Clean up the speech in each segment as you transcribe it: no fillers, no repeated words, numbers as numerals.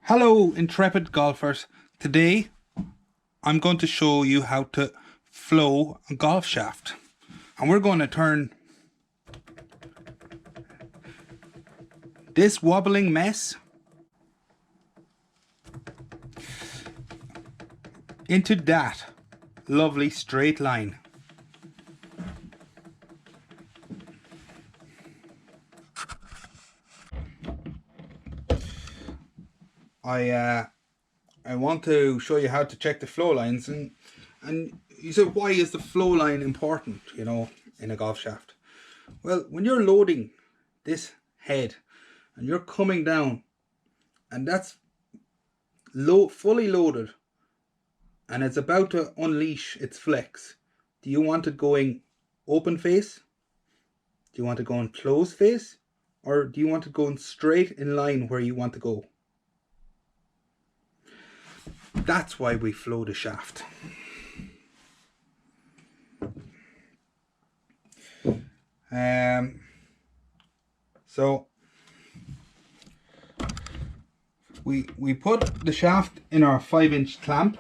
Hello intrepid golfers, today I'm going to show you how to flow a golf shaft, and we're going to turn this wobbling mess into that lovely straight line. I want to show you how to check the flow lines, and you said, why is the flow line important, in a golf shaft? Well, when you're loading this head and you're coming down and that's fully loaded and it's about to unleash its flex, do you want it going open face? Do you want it going closed face? Or do you want it going straight in line where you want to go? That's why we flow the shaft. So we put the shaft in our 5-inch clamp.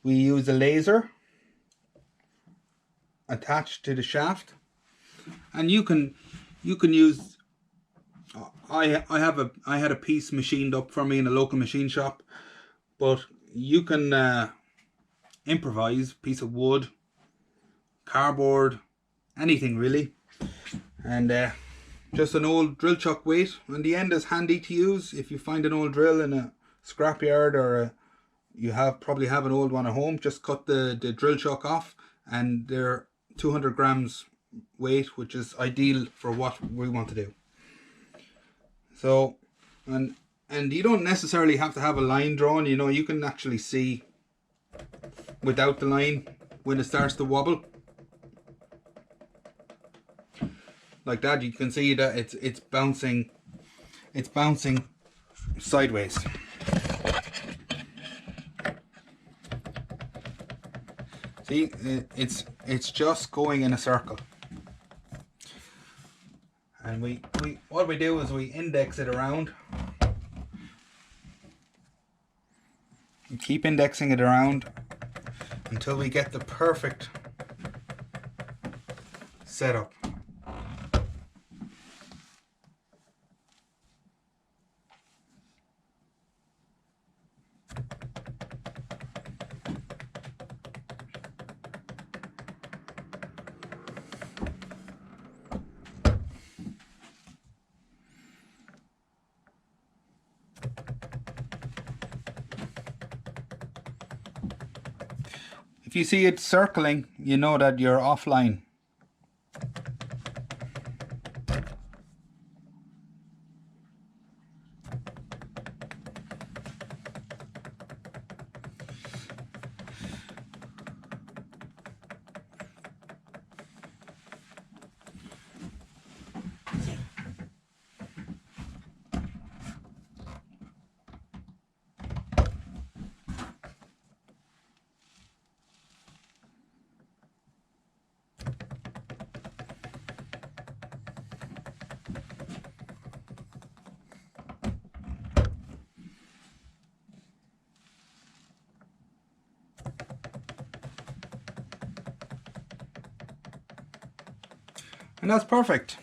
We use a laser attached to the shaft, and you can use. I had a piece machined up for me in a local machine shop, but you can improvise piece of wood, cardboard, anything really, and just an old drill chuck weight. And the end is handy to use if you find an old drill in a scrapyard, or you probably have an old one at home. Just cut the drill chuck off, and they're 200 grams weight, which is ideal for what we want to do. So, and you don't necessarily have to have a line drawn. You can actually see without the line when it starts to wobble. Like that, you can see that it's bouncing sideways. See, it's just going in a circle. And what we do is we index it around. We keep indexing it around until we get the perfect setup. If you see it circling, you know that you're offline. And that's perfect.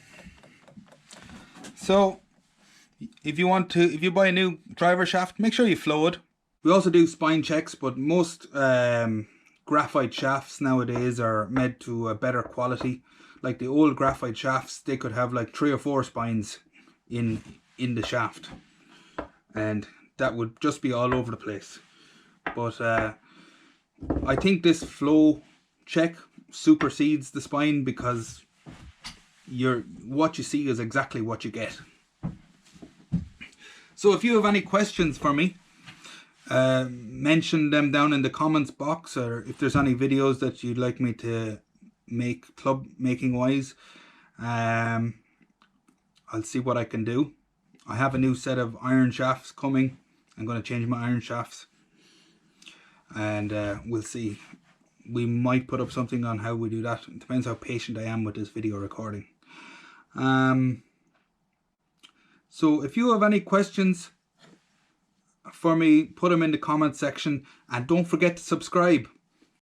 So if you buy a new driver shaft, make sure you flow it. We also do spine checks, but most graphite shafts nowadays are made to a better quality. Like the old graphite shafts, they could have like 3 or 4 spines in the shaft, and that would just be all over the place. But I think this flow check supersedes the spine, because what you see is exactly what you get. So if you have any questions for me, mention them down in the comments box, or if there's any videos that you'd like me to make club making wise, I'll see what I can do. I have a new set of iron shafts coming. I'm going to change my iron shafts, and we'll see. We might put up something on how we do that. It depends how patient I am with this video recording. So if you have any questions, for me, put them in the comment section, and don't forget to subscribe.